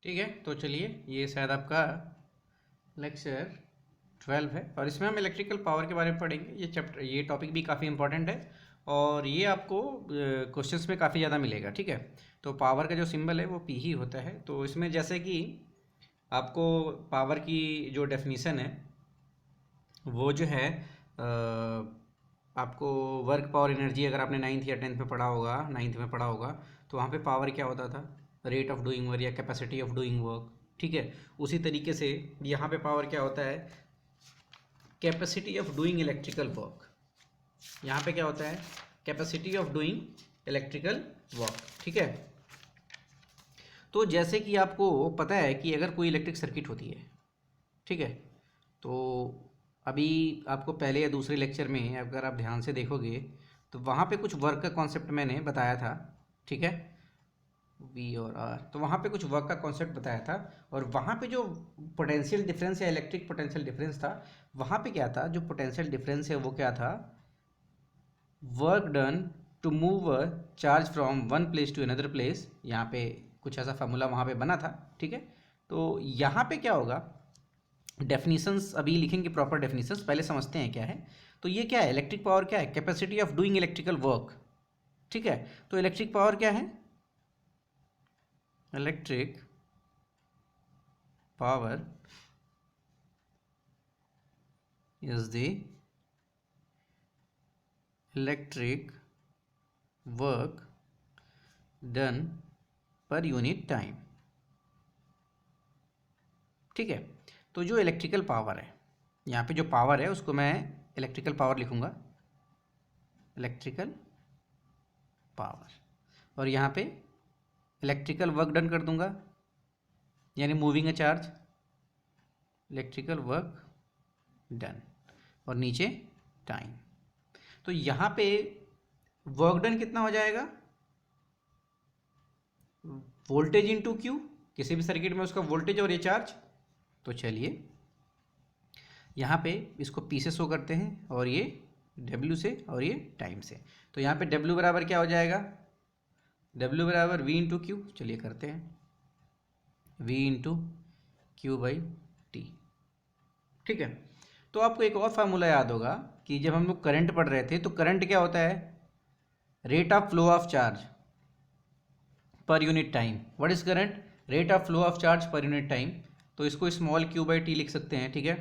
ठीक है, तो चलिए ये शायद आपका लेक्चर 12 है और इसमें हम इलेक्ट्रिकल पावर के बारे में पढ़ेंगे। ये टॉपिक भी काफ़ी इंपॉर्टेंट है और ये आपको क्वेश्चंस में काफ़ी ज़्यादा मिलेगा। ठीक है, तो पावर का जो सिंबल है वो पी ही होता है। तो इसमें जैसे कि आपको पावर की जो डेफिनीशन है वो जो है आपको वर्क पावर एनर्जी, अगर आपने 9th या 10th में पढ़ा होगा, 9th में पढ़ा होगा, तो वहाँ पे पावर क्या होता था, रेट ऑफ डूइंग वर्क या कैपेसिटी ऑफ डूइंग वर्क। ठीक है, उसी तरीके से यहाँ पे पावर क्या होता है, capacity of doing electrical work. यहाँ पे क्या होता है, capacity of doing electrical work. ठीक है, तो जैसे कि आपको पता है कि अगर कोई इलेक्ट्रिक सर्किट होती है, ठीक है, तो अभी आपको पहले या दूसरे लेक्चर में अगर आप ध्यान से देखोगे तो वहाँ पे कुछ वर्क का कॉन्सेप्ट मैंने बताया था। ठीक है, वी और आर, तो वहाँ पे कुछ वर्क का कॉन्सेप्ट बताया था और वहाँ पे जो पोटेंशियल डिफरेंस या इलेक्ट्रिक पोटेंशियल डिफरेंस था, वहाँ पे क्या था, जो पोटेंशियल डिफरेंस है वो क्या था, work done to move a charge from one place to another place. यहाँ पे कुछ ऐसा फार्मूला वहाँ पे बना था। ठीक है, तो यहाँ पे क्या होगा, डेफिनीशंस अभी लिखेंगे, प्रॉपर डेफिनीशंस पहले समझते हैं क्या है। तो ये क्या है, इलेक्ट्रिक पावर क्या है, capacity of doing electrical work. ठीक है, तो इलेक्ट्रिक पावर क्या है, electric power is the electric work done per unit time. ठीक है, तो जो इलेक्ट्रिकल पावर है, यहाँ पे जो पावर है उसको मैं इलेक्ट्रिकल पावर लिखूंगा, इलेक्ट्रिकल पावर, और यहाँ पे इलेक्ट्रिकल वर्क डन कर दूंगा, यानी moving a charge, electrical work done, और नीचे टाइम। तो यहाँ पे वर्क डन कितना हो जाएगा, वोल्टेज इंटू क्यू, किसी भी सर्किट में उसका वोल्टेज और ये चार्ज। तो चलिए यहाँ पे इसको पी से शो करते हैं और ये डब्ल्यू से और ये टाइम से। तो यहाँ पे डब्ल्यू बराबर क्या हो जाएगा, डब्ल्यू बराबर वी इंटू क्यू। चलिए करते हैं, V into Q by T. ठीक है, तो आपको एक और फार्मूला याद होगा कि जब हम लोग करंट पढ़ रहे थे तो करंट क्या होता है, rate of flow of charge per unit time. What is current, rate of flow of charge per unit time. तो इसको स्मॉल क्यू बाई टी लिख सकते हैं। ठीक है,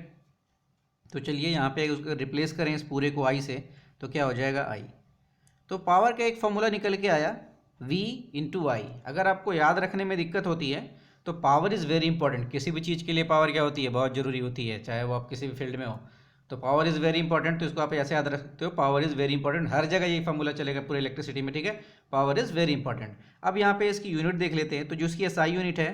तो चलिए यहाँ पे उसको रिप्लेस करें इस पूरे को आई से, तो क्या हो जाएगा आई। तो पावर का एक फॉर्मूला निकल के आया, V इंटू आई। अगर आपको याद रखने में दिक्कत होती है तो पावर इज़ वेरी इंपॉर्टेंट। किसी भी चीज़ के लिए पावर क्या होती है, बहुत ज़रूरी होती है, चाहे वो आप किसी भी फील्ड में हो। तो पावर इज़ वेरी इंपॉर्टेंट, तो इसको आप ऐसे याद रख सकते हो, पावर इज़ वेरी इंपॉर्टेंट। हर जगह ये फॉर्मूला चलेगा पूरे इलेक्ट्रिसिटी में। ठीक है, पावर इज़ वेरी इंपॉर्टेंट। अब यहाँ पे इसकी यूनिट देख लेते हैं, तो जो इसकी SI यूनिट है,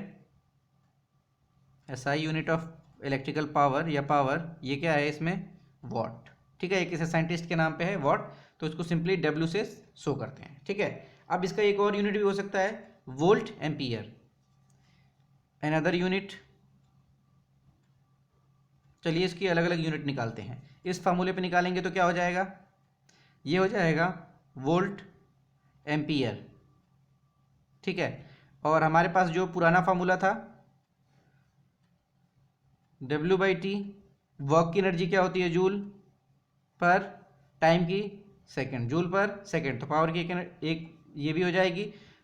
SI unit of electrical power या पावर, ये क्या है इसमें, वॉट। ठीक है, ये किसी साइंटिस्ट के नाम पे है वॉट, तो इसको सिंपली W से शो करते हैं। ठीक है, अब इसका एक और यूनिट भी हो सकता है, वोल्ट एम्पियर, अनदर यूनिट। चलिए इसकी अलग अलग यूनिट निकालते हैं। इस फार्मूले पे निकालेंगे तो क्या हो जाएगा, ये हो जाएगा वोल्ट एम्पियर। ठीक है, और हमारे पास जो पुराना फार्मूला था W बाई टी, वर्क की एनर्जी क्या होती है, जूल पर टाइम की सेकंड, जूल पर सेकंड। तो पावर की एक ये भी हो जाएगी,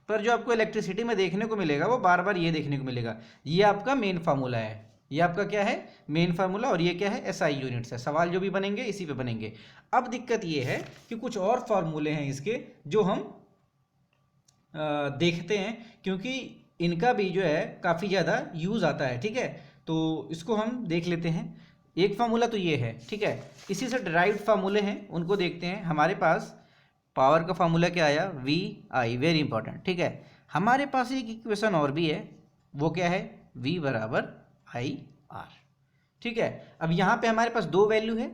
पर जो आपको इलेक्ट्रिसिटी में देखने को मिलेगा वो बार बार ये देखने को मिलेगा, ये आपका मेन फार्मूला है, ये आपका क्या है, मेन फार्मूला, और ये क्या है, SI यूनिट्स है। सवाल जो भी बनेंगे इसी पे बनेंगे। अब दिक्कत ये है कि कुछ और फार्मूले हैं इसके जो हम देखते हैं, क्योंकि इनका भी जो है काफ़ी ज़्यादा यूज़ आता है। ठीक है, तो इसको हम देख लेते हैं। एक फार्मूला तो ये है, ठीक है, इसी से डिराइव्ड फार्मूले हैं, उनको देखते हैं। हमारे पास पावर का फार्मूला क्या आया, वी आई, वेरी इंपॉर्टेंट। ठीक है, हमारे पास एक इक्वेशन और भी है, वो क्या है, वी बराबर आई आर। ठीक है, अब यहाँ पे हमारे पास दो वैल्यू है,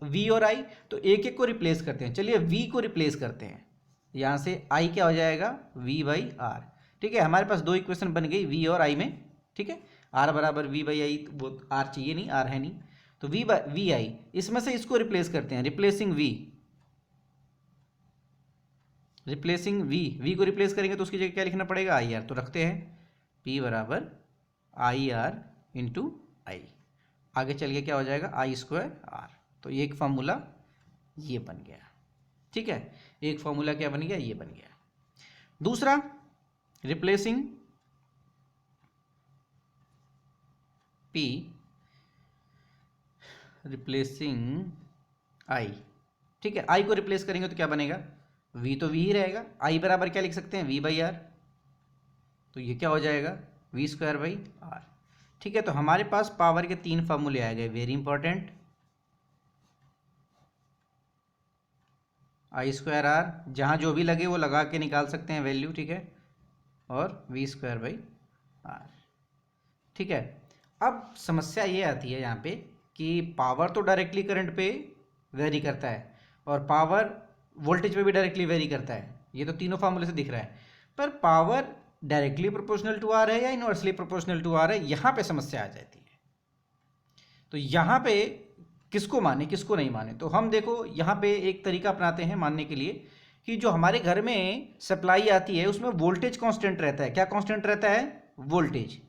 वी और आई, तो एक एक को रिप्लेस करते हैं। चलिए वी को रिप्लेस करते हैं, यहाँ से आई क्या हो जाएगा, वी बाई आर। ठीक है, हमारे पास दो इक्वेशन बन गई वी और आई में। ठीक है, आर बराबर वी बाई आई, वो आर चाहिए नहीं, आर है नहीं, तो वी आई, इसमें से इसको रिप्लेस करते हैं, replacing V, replacing V, V को रिप्लेस करेंगे तो उसकी जगह क्या लिखना पड़ेगा, आई आर। तो रखते हैं P बराबर आई आर इंटू आई। आगे चल के क्या हो जाएगा, आई स्क्वायर आर। तो एक फार्मूला ये बन गया, ठीक है। एक फार्मूला क्या बन गया, ये बन गया। दूसरा, रिप्लेसिंग पी रिप्लेसिंग आई, ठीक है। आई को रिप्लेस करेंगे तो क्या बनेगा, v तो v ही रहेगा। आई बराबर क्या लिख सकते हैं, v बाई आर। तो ये क्या हो जाएगा, v स्क्वायर बाई आर, ठीक है। तो हमारे पास पावर के 3 फार्मूले आ गए, very important. I square R, जहाँ जो भी लगे वो लगा के निकाल सकते हैं वैल्यू, ठीक है। और v स्क्वायर बाई आर, ठीक है। अब समस्या ये आती है यहाँ पे कि पावर तो डायरेक्टली करंट पे वेरी करता है और पावर वोल्टेज पे भी डायरेक्टली वेरी करता है, ये तो तीनों फार्मूले से दिख रहा है। पर power directly proportional to R है या इनवर्सली प्रोपोर्शनल टू आर है, यहाँ पे समस्या आ जाती है। तो यहाँ पे किसको माने किसको नहीं माने, तो हम देखो यहाँ पे एक तरीका अपनाते हैं मानने के लिए कि जो हमारे घर में सप्लाई आती है उसमें वोल्टेज कांस्टेंट रहता है। क्या कांस्टेंट रहता है, वोल्टेज।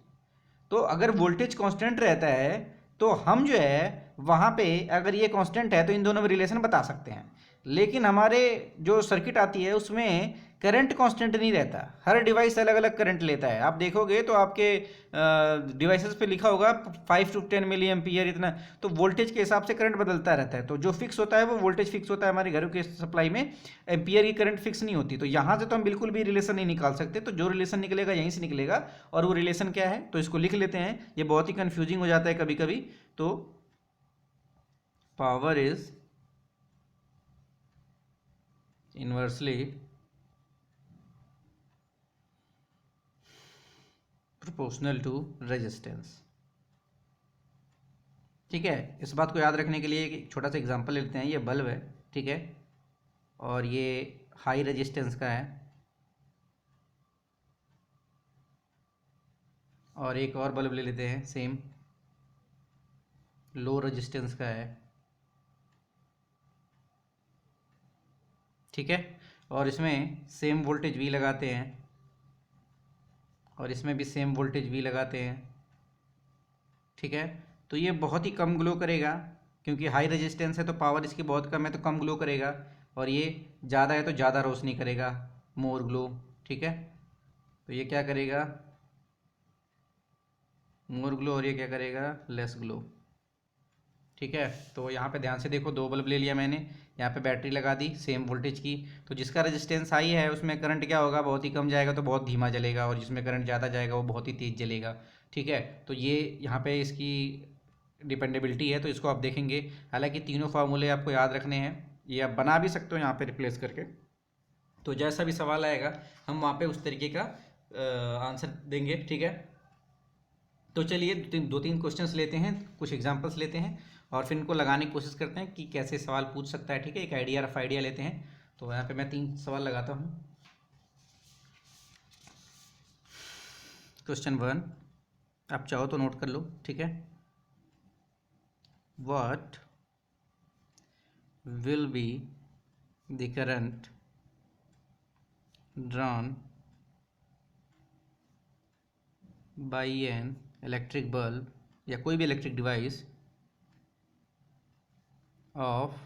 तो अगर वोल्टेज कांस्टेंट रहता है तो हम जो है वहाँ पे अगर ये कांस्टेंट है तो इन दोनों में रिलेशन बता सकते हैं। लेकिन हमारे जो सर्किट आती है उसमें करंट कांस्टेंट नहीं रहता, हर डिवाइस अलग अलग करंट लेता है। आप देखोगे तो आपके डिवाइसेस पे लिखा होगा 5 to 10 मिली एम्पियर इतना। तो वोल्टेज के हिसाब से करंट बदलता रहता है। तो जो फिक्स होता है वो वोल्टेज फिक्स होता है, हमारे घरों के सप्लाई में एम्पियर की करंट फिक्स नहीं होती। तो यहाँ से तो हम बिल्कुल भी रिलेशन नहीं निकाल सकते। तो जो रिलेशन निकलेगा यहीं से निकलेगा, और वो रिलेशन क्या है, तो इसको लिख लेते हैं। ये बहुत ही कन्फ्यूजिंग हो जाता है कभी कभी। तो power is inversely proportional to resistance, ठीक है। इस बात को याद रखने के लिए एक छोटा सा एग्जांपल लेते हैं। ये बल्ब है, ठीक है, और ये हाई रेजिस्टेंस का है, और एक और बल्ब ले लेते हैं सेम, लो रेजिस्टेंस का है, ठीक है। और इसमें सेम वोल्टेज V लगाते हैं, और इसमें भी सेम वोल्टेज V लगाते हैं, ठीक है। तो ये बहुत ही कम ग्लो करेगा, क्योंकि हाई रेजिस्टेंस है तो पावर इसकी बहुत कम है तो कम ग्लो करेगा। और ये ज़्यादा है तो ज़्यादा रोशनी करेगा, मोर ग्लो, ठीक है। तो ये क्या करेगा, मोर ग्लो, और ये क्या करेगा, लेस ग्लो, ठीक है। तो यहाँ पे ध्यान से देखो, 2 बल्ब ले लिया मैंने, यहाँ पे बैटरी लगा दी सेम वोल्टेज की। तो जिसका रेजिस्टेंस हाई है उसमें करंट क्या होगा, बहुत ही कम जाएगा तो बहुत धीमा जलेगा, और जिसमें करंट ज़्यादा जाएगा वो बहुत ही तेज़ जलेगा, ठीक है। तो ये यहाँ पे इसकी डिपेंडेबिलिटी है, तो इसको आप देखेंगे। हालांकि तीनों फार्मूले आपको याद रखने हैं, ये आप बना भी सकते हो यहाँ पे रिप्लेस करके। तो जैसा भी सवाल आएगा हम वहाँ पे उस तरीके का आंसर देंगे, ठीक है। तो चलिए दो तीन क्वेश्चंस लेते हैं, कुछ एग्जांपल्स लेते हैं, और फिर इनको लगाने की कोशिश करते हैं कि कैसे सवाल पूछ सकता है, ठीक है। एक आइडिया रफ आइडिया लेते हैं। तो यहाँ पे मैं 3 सवाल लगाता हूँ। क्वेश्चन 1, आप चाहो तो नोट कर लो, ठीक है। What will be the current drawn by an electric bulb, या कोई भी इलेक्ट्रिक डिवाइस ऑफ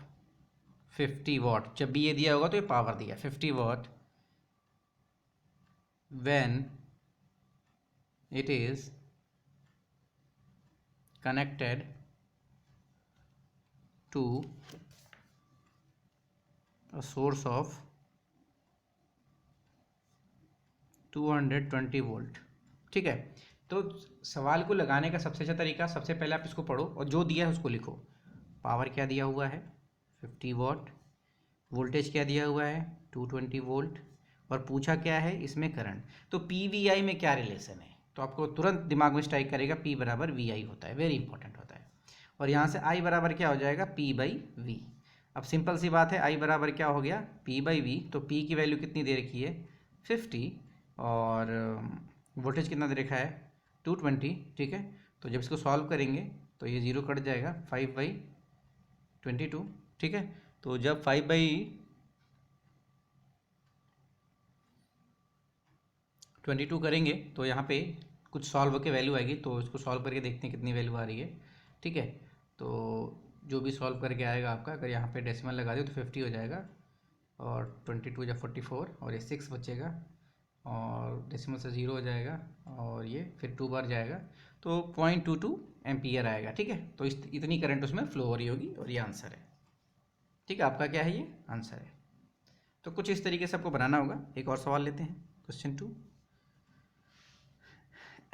50 वाट। जब भी ये दिया होगा तो ये पावर दिया 50 watt, when it is connected to a source of 220 volt, ठीक है। तो सवाल को लगाने का सबसे अच्छा तरीका, सबसे पहले आप इसको पढ़ो और जो दिया है उसको लिखो। पावर क्या दिया हुआ है, 50 वाट, वोल्टेज क्या दिया हुआ है, 220 वोल्ट, और पूछा क्या है इसमें करंट। तो पी वी आई में क्या रिलेशन है, तो आपको तुरंत दिमाग में स्ट्राइक करेगा, पी बराबर वी आई होता है, वेरी इंपॉर्टेंट होता है। और यहाँ से आई बराबर क्या हो जाएगा, पी बाई वी। अब सिंपल सी बात है, आई बराबर क्या हो गया, पी बाई वी। तो पी की वैल्यू कितनी दे रखी है, 50, और वोल्टेज कितना दे रखा है, 220, ठीक है। तो जब इसको सॉल्व करेंगे तो ये 0 कट जाएगा, 5/22, ठीक है। तो जब 5/22 करेंगे तो यहाँ पे कुछ सॉल्व के वैल्यू आएगी, तो इसको सॉल्व करके देखते हैं कितनी वैल्यू आ रही है। ठीक है, तो जो भी सॉल्व करके आएगा आपका, अगर यहाँ पे डेसिमल लगा दिए तो 50 हो जाएगा, और 22 या 44, और ये 6 बचेगा, और डेसिमल से 0 हो जाएगा, और ये फिर 2 बार जाएगा, तो 0.22 एम्पियर आएगा। ठीक है, तो इतनी करंट उसमें फ्लो हो रही होगी, और ये आंसर है। ठीक है, आपका क्या है, ये आंसर है। तो कुछ इस तरीके से आपको बनाना होगा। एक और सवाल लेते हैं, question 2।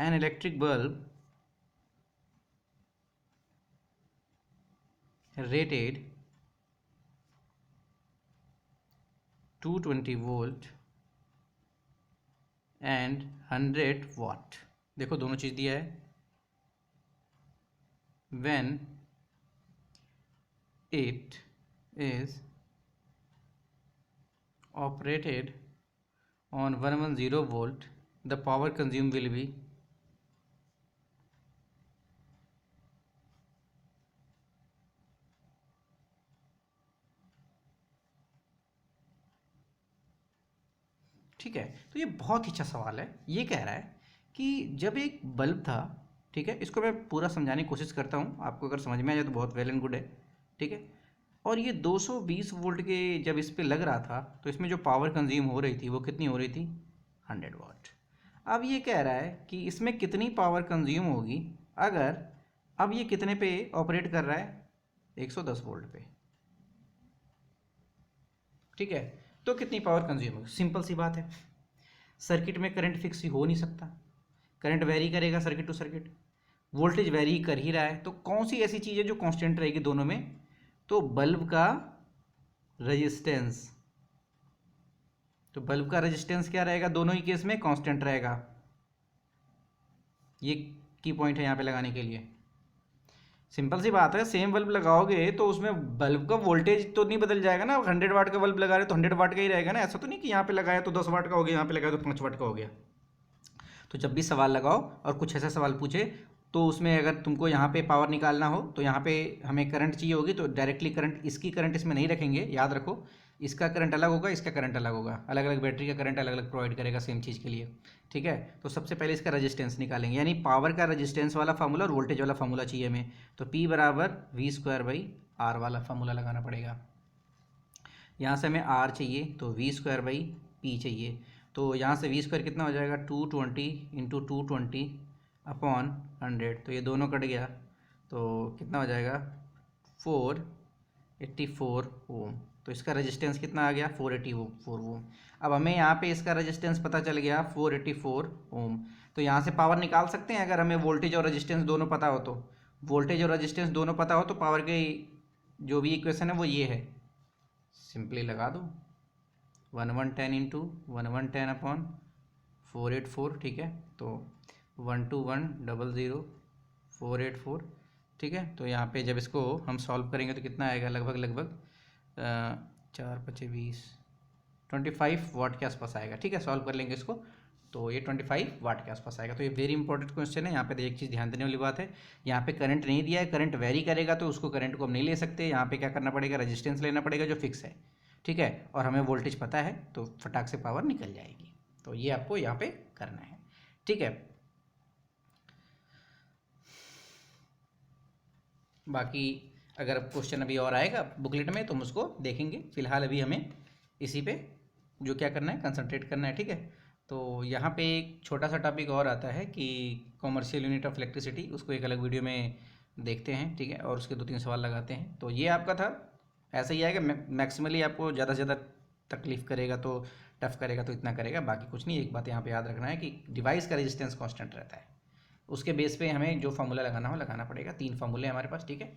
An electric bulb rated 220 volt and 100 वाट। देखो दोनों चीज़ दिया है। when it is operated on 110 volt, the power consumed will be। ठीक है, तो ये बहुत ही अच्छा सवाल है। ये कह रहा है कि जब एक बल्ब था, ठीक है, इसको मैं पूरा समझाने की कोशिश करता हूँ, आपको अगर समझ में आ जाए तो बहुत वेल एंड गुड है। ठीक है, और ये 220 वोल्ट के जब इस पे लग रहा था, तो इसमें जो पावर कंज्यूम हो रही थी वो कितनी हो रही थी, 100 वाट। अब ये कह रहा है कि इसमें कितनी पावर कंज्यूम होगी अगर, अब ये कितने पे ऑपरेट कर रहा है, 110 वोल्ट पे। ठीक है, तो कितनी पावर कंज्यूम होगी। सिंपल सी बात है, सर्किट में करंट फिक्स हो नहीं सकता, करंट वेरी करेगा circuit to circuit, voltage vary कर ही रहा है, तो कौन सी ऐसी चीज़ है जो कांस्टेंट रहेगी दोनों में, तो बल्ब का रेजिस्टेंस। तो बल्ब का रेजिस्टेंस क्या रहेगा, दोनों ही केस में कांस्टेंट रहेगा। ये की पॉइंट है यहाँ पे लगाने के लिए। सिंपल सी बात है, सेम बल्ब लगाओगे तो उसमें बल्ब का वोल्टेज तो नहीं बदल जाएगा ना। 100 वाट का बल्ब लगा रहे तो 100 वाट का ही रहेगा ना। ऐसा तो नहीं कि यहाँ पे लगाया तो 10 वाट का हो गया, यहाँ पे लगाया तो 5 वाट का हो गया। तो जब भी सवाल लगाओ और कुछ ऐसा सवाल पूछे, तो उसमें अगर तुमको यहाँ पे पावर निकालना हो तो यहाँ पे हमें करंट चाहिए होगी, तो डायरेक्टली करंट, इसकी करंट इसमें नहीं रखेंगे, याद रखो। इसका करंट अलग होगा, इसका करंट अलग होगा, अलग अलग बैटरी का करंट अलग अलग प्रोवाइड करेगा सेम चीज़ के लिए। ठीक है, तो सबसे पहले इसका रेजिस्टेंस निकालेंगे, यानी पावर का रेजिस्टेंस वाला फार्मूला और वोल्टेज वाला फार्मूला चाहिए हमें। तो P बराबर V² वाला फार्मूला लगाना पड़ेगा। यहाँ से हमें R चाहिए, तो V²/P चाहिए। तो यहाँ से V² कितना हो जाएगा, 220 इंटू 220 अपॉन 100, तो ये दोनों कट गया, तो कितना हो जाएगा, 484 ओम। तो इसका रेजिस्टेंस कितना आ गया, 484 ओम। अब हमें यहाँ पे इसका रेजिस्टेंस पता चल गया 484 ओम। तो यहाँ से पावर निकाल सकते हैं अगर हमें वोल्टेज और रेजिस्टेंस दोनों पता हो तो। वोल्टेज और रेजिस्टेंस दोनों पता हो तो पावर की जो भी इक्वेशन है वो ये है, सिंपली लगा दो, 1110 इंटू 1110 अपॉन 484। ठीक है, तो 12100 484। ठीक है, तो यहाँ पे जब इसको हम सॉल्व करेंगे तो कितना आएगा, लगभग 4×5 = 20, 25 वाट के आसपास आएगा। ठीक है, सॉल्व कर लेंगे इसको, तो ये 25 वाट के आसपास आएगा। तो ये वेरी इंपॉर्टेंट क्वेश्चन है। यहाँ पे एक चीज़ ध्यान देने वाली बात है, यहाँ पे करंट नहीं दिया है, करंट वेरी करेगा, तो उसको करंट को हम नहीं ले सकते। यहाँ पे क्या करना पड़ेगा, रेजिस्टेंस लेना पड़ेगा जो फिक्स है। ठीक है, और हमें वोल्टेज पता है, तो फटाक से पावर निकल जाएगी। तो ये आपको यहाँ पे करना है। ठीक है, बाकी अगर क्वेश्चन अभी और आएगा बुकलेट में तो हम उसको देखेंगे। फिलहाल अभी हमें इसी पे जो क्या करना है, कंसंट्रेट करना है। ठीक है, तो यहाँ पे एक छोटा सा टॉपिक और आता है कि कॉमर्शियल यूनिट ऑफ इलेक्ट्रिसिटी, उसको एक अलग वीडियो में देखते हैं। ठीक है, और उसके 2-3 सवाल लगाते हैं। तो ये आपका था, ऐसा ही आएगा। मैक्सिमली आपको ज़्यादा से ज़्यादा तकलीफ करेगा तो, टफ करेगा तो इतना करेगा, बाकी कुछ नहीं। एक बात यहाँ पे याद रखना है कि डिवाइस का रेजिस्टेंस कांस्टेंट रहता है, उसके बेस पे हमें जो फार्मूला लगाना हो लगाना पड़ेगा। 3 फार्मूले हमारे पास। ठीक है।